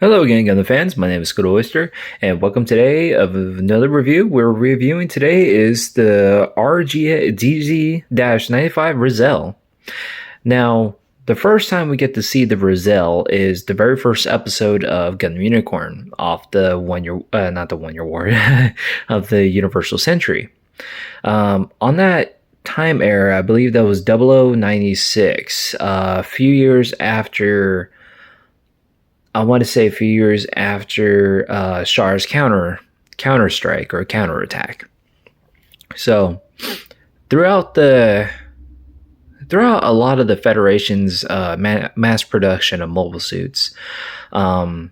Hello again, Gundam fans. My name is Good Oyster, and welcome today of another review. We're reviewing today is the RGZ-95 ReZEL. Now, the first time we get to see the ReZEL is the very first episode of Gundam Unicorn off the not the 1 year war, of the Universal Century. On that time era, I believe that was 0096, a few years after. I want to say a few years after Char's counter-strike or counterattack. So throughout a lot of the Federation's mass production of mobile suits, I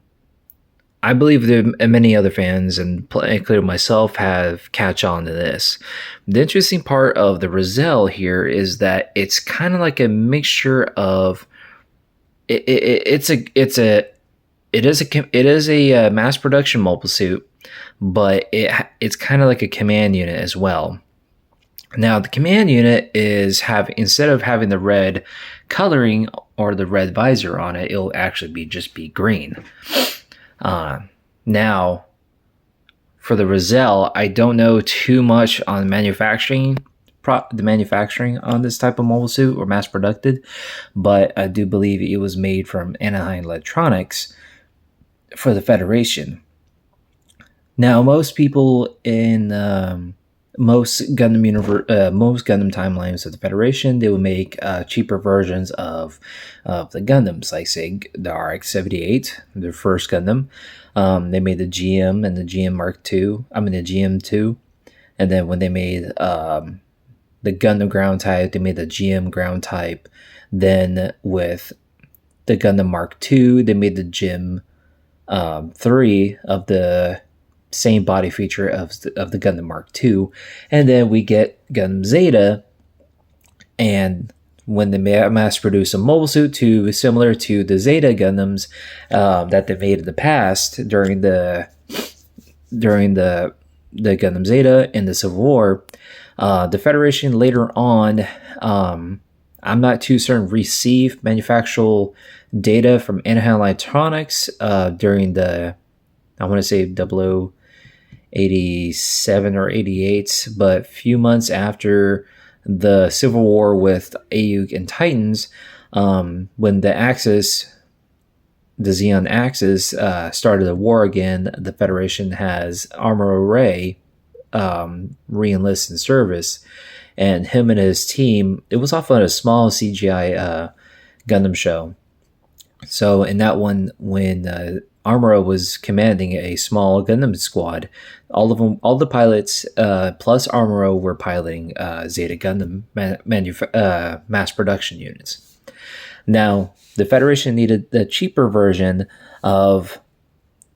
believe that many other fans, and including myself, have catch on to this. The interesting part of the ReZEL here is that it's kind of like a mixture of it is a mass production mobile suit, but it's kind of like a command unit as well. Now, the command unit instead of having the red coloring or the red visor on it, it'll actually just be green. Now, for the ReZEL, I don't know too much on the manufacturing on this type of mobile suit or mass produced, but I do believe it was made from Anaheim Electronics for the Federation. Now, most people in most Gundam timelines of the Federation, they would make cheaper versions of the Gundams, like say the RX-78, their first Gundam. They made the GM and the GM Mark II. I mean the GM2, and then when they made the Gundam ground type, they made the GM ground type. Then with the Gundam Mark II, they made the GM 3 of the same body feature of the Gundam Mark II, and then we get Gundam Zeta. And when they mass produce a mobile suit similar to the Zeta Gundams that they made in the past during the Gundam Zeta in the Civil War, the Federation later on, I'm not too certain, received manufactural data from Anaheim Electronics during the, I want to say 0087 or 88, but a few months after the Civil War with AUG and Titans, when the Zeon Axis started the war again, the Federation has Armor Ray re-enlist in service, and him and his team, it was off on a small CGI Gundam show. So in that one, when Armoro was commanding a small Gundam squad, all the pilots plus Armoro were piloting Zeta Gundam mass production units. Now, the Federation needed the cheaper version of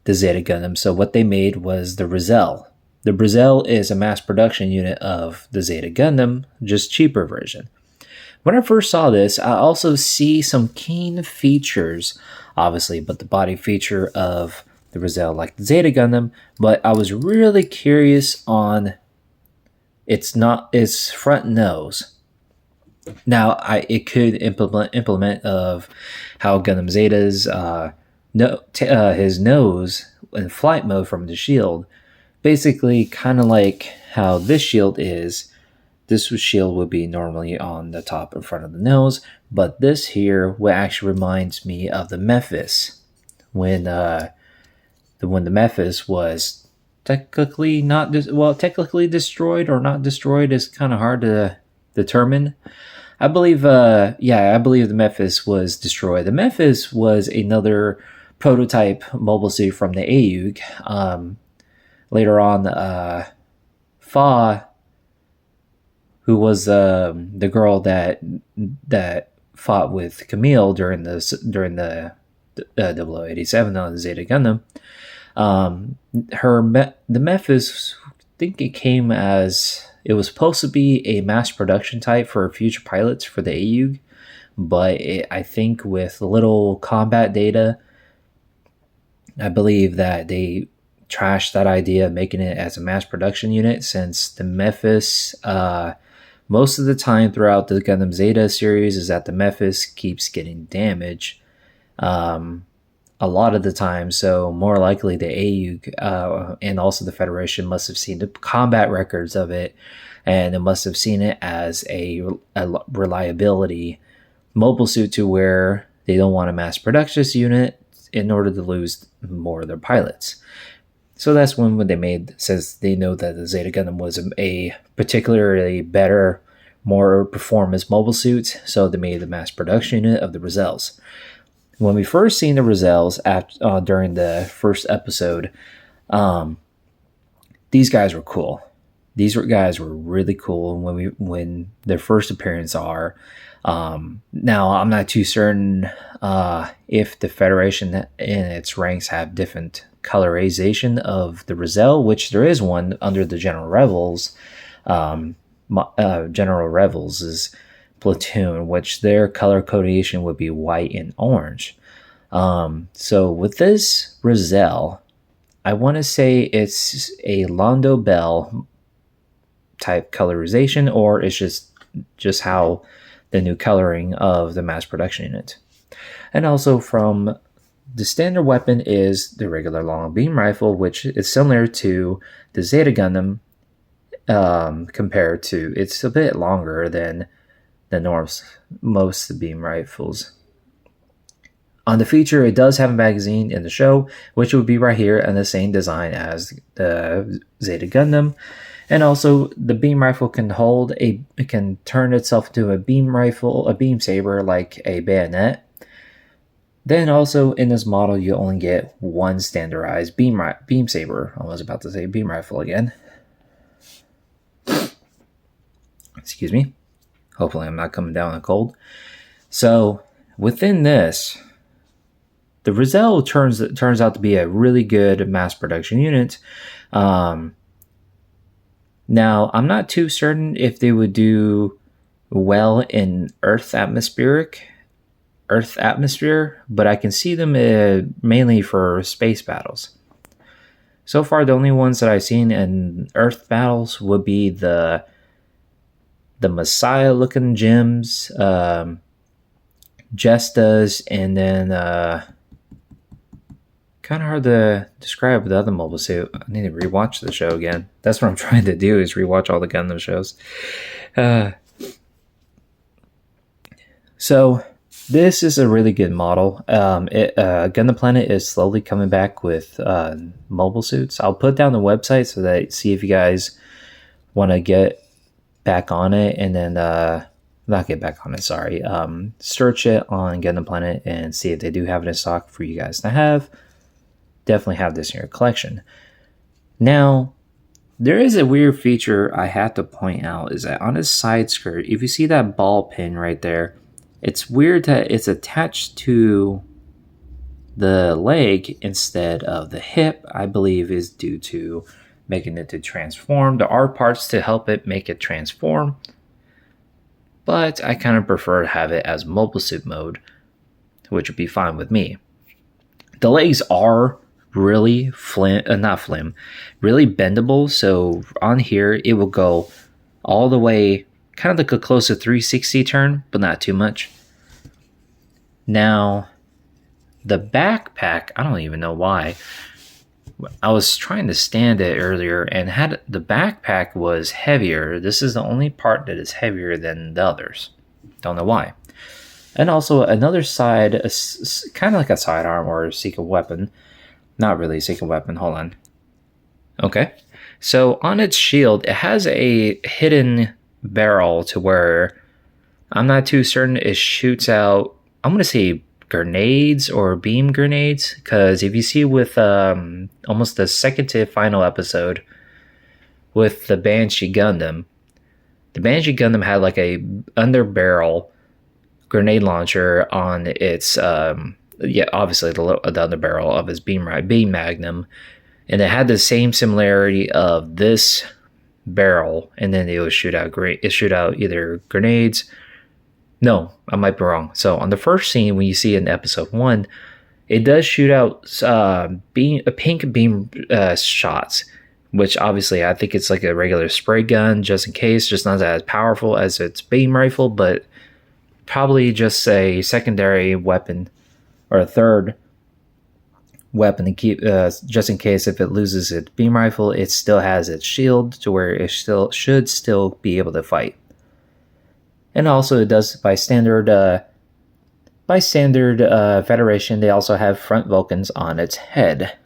the Zeta Gundam, so what they made was the ReZEL. The ReZEL is a mass production unit of the Zeta Gundam, just cheaper version. When I first saw this, I also see some keen features, obviously, but the body feature of the ReZEL like the Zeta Gundam, but I was really curious on its front nose. Now, it could implement of how Gundam Zeta's his nose in flight mode from the shield, basically kind of like how this shield is. This shield would be normally on the top in front of the nose, but this here actually reminds me of the Memphis, when the Memphis was technically technically destroyed or not destroyed is kind of hard to determine. I believe the Memphis was destroyed. The Memphis was another prototype mobile suit from the AUG. Later on, Fa, who was the girl that fought with Camille during the 0087 on the Zeta Gundam, the Memphis, I think it was supposed to be a mass production type for future pilots for the AUG, but I think with little combat data, I believe that they trashed that idea of making it as a mass production unit, since the Memphis, most of the time throughout the Gundam Zeta series, is that the Memphis keeps getting damaged. A a lot of the time. So more likely the AU and also the Federation must have seen the combat records of it, and it must have seen it as a reliability mobile suit to where they don't want to mass production this unit in order to lose more of their pilots. So that's when they made, since they know that the Zeta Gundam was a particularly better, more performance mobile suit, so they made the mass production unit of the ReZELs. When we first seen the ReZELs during the first episode, these guys were cool. These guys were really cool when their first appearance are. Now, I'm not too certain if the Federation in its ranks have different colorization of the ReZEL, which there is one under the General Rebels. General Rebels' platoon, which their color codation would be white and orange. So with this ReZEL, I want to say it's a Londo Bell type colorization, or it's just how the new coloring of the mass production unit. And also from the standard weapon is the regular long beam rifle, which is similar to the Zeta Gundam, compared to, it's a bit longer than the most beam rifles. On the feature, it does have a magazine in the show, which would be right here, and the same design as the Zeta Gundam. And also, the beam rifle it can turn itself into a beam rifle, a beam saber, like a bayonet. Then also, in this model, you only get one standardized beam saber. I was about to say beam rifle again. Excuse me. Hopefully I'm not coming down with a cold. So, within this, the ReZEL turns out to be a really good mass production unit. Now, I'm not too certain if they would do well in Earth atmosphere, but I can see them mainly for space battles. So far, the only ones that I've seen in Earth battles would be the Messiah-looking gems, Jestas, and then kind of hard to describe the other mobile suit. I need to rewatch the show again. That's what I'm trying to do, is rewatch all the Gundam shows. So this is a really good model. Gundam Planet is slowly coming back with mobile suits. I'll put down the website so that see if you guys want to get back on it, and then not get back on it, sorry. Search it on Gundam Planet and see if they do have it in stock for you guys to have. Definitely have this in your collection. Now, there is a weird feature I have to point out, is that on his side skirt, if you see that ball pin right there, it's weird that it's attached to the leg instead of the hip. I believe is due to making it to transform. There are parts to help it make it transform, but I kind of prefer to have it as mobile suit mode, which would be fine with me. The legs are really really bendable, so on here it will go all the way, kind of like a close to 360 turn, but not too much. Now, the backpack, I don't even know why. I was trying to stand it earlier, and had the backpack was heavier. This is the only part that is heavier than the others. Don't know why. And also another side, kind of like a sidearm or a secret weapon. Not really a secret weapon. Hold on. Okay. So on its shield, it has a hidden barrel to where I'm not too certain it shoots out, I'm going to say grenades or beam grenades, because if you see with almost the second to final episode with the Banshee Gundam had like a underbarrel grenade launcher on its obviously the underbarrel of his beam magnum, and it had the same similarity of this barrel, and then it would shoot out either grenades. No, I might be wrong. So on the first scene, when you see in episode 1, it does shoot out pink beam shots, which obviously I think it's like a regular spray gun, just in case, just not as powerful as its beam rifle, but probably just a secondary weapon or a third weapon to keep, just in case if it loses its beam rifle, it still has its shield to where it should still be able to fight. And also, it does by standard Federation. They also have front Vulcans on its head.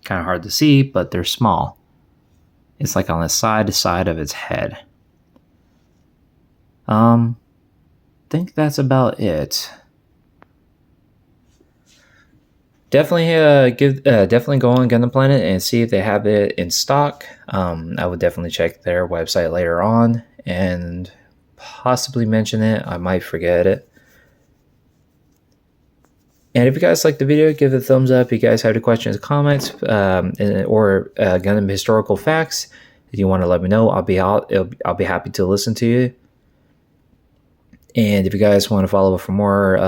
Kind of hard to see, but they're small. It's like on the side of its head. Think that's about it. Definitely go on Gundam Planet and see if they have it in stock. I would definitely check their website later on and possibly mention it. I might forget it. And if you guys like the video, give it a thumbs up. If you guys have any questions, comments, or Gundam historical facts, if you want to let me know, I'll be happy to listen to you. And if you guys want to follow up for more,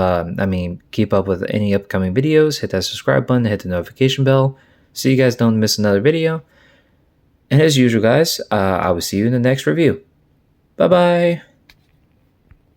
keep up with any upcoming videos, hit that subscribe button, hit the notification bell, so you guys don't miss another video. And as usual, guys, I will see you in the next review. Bye-bye.